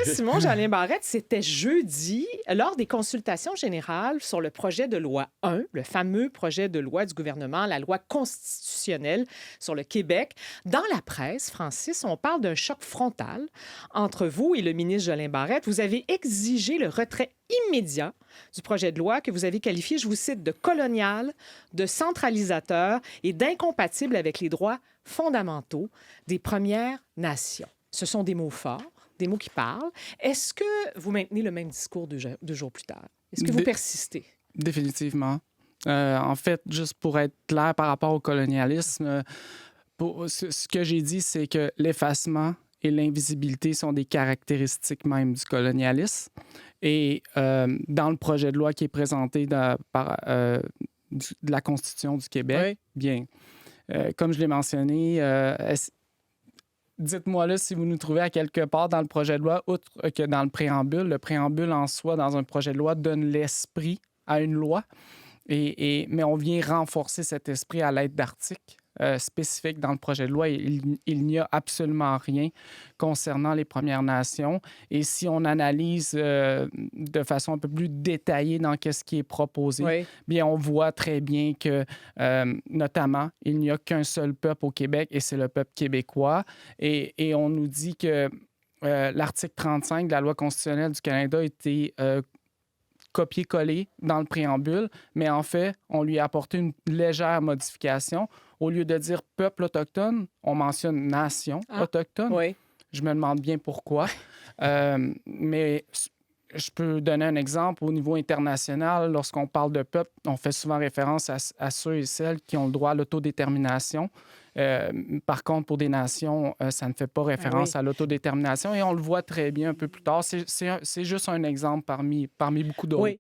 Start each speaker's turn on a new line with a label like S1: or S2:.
S1: ministre Simon Jolin Barrette, c'était jeudi, lors des consultations générales sur le projet de loi 1, le fameux projet de loi du gouvernement, la loi constitutionnelle sur le Québec. Dans la presse, Francis, on parle d'un choc frontal entre vous et le ministre Jolin Barrette. Vous avez exigé le retrait immédiat du projet de loi que vous avez qualifié, je vous cite, de colonial, de centralisateur et d'incompatible avec les droits fondamentaux des Premières Nations. Ce sont des mots forts, des mots qui parlent. Est-ce que vous maintenez le même discours deux jours plus tard? Est-ce que vous persistez?
S2: Définitivement. En fait, juste pour être clair par rapport au colonialisme, ce que j'ai dit, c'est que l'effacement et l'invisibilité sont des caractéristiques même du colonialisme. Et dans le projet de loi qui est présenté par de la Constitution du Québec, bien, comme je l'ai mentionné, dites-moi là si vous nous trouvez à quelque part dans le projet de loi, outre que dans le préambule. Le préambule en soi, dans un projet de loi, donne l'esprit à une loi, mais on vient renforcer cet esprit à l'aide d'articles spécifiques dans le projet de loi. Il n'y a absolument rien concernant les Premières Nations. Et si on analyse de façon un peu plus détaillée dans ce qui est proposé, bien, on voit très bien que, notamment, il n'y a qu'un seul peuple au Québec et c'est le peuple québécois. Et on nous dit que l'article 35 de la Loi constitutionnelle du Canada a été copié-collé dans le préambule, mais en fait, on lui a apporté une légère modification. Au lieu de dire peuple autochtone, on mentionne nation autochtone. Je me demande bien pourquoi. Mais je peux donner un exemple. Au niveau international, lorsqu'on parle de peuple, on fait souvent référence à ceux et celles qui ont le droit à l'autodétermination. Par contre, pour des nations, ça ne fait pas référence à l'autodétermination et on le voit très bien un peu plus tard. C'est juste un exemple parmi beaucoup d'autres.
S1: Oui,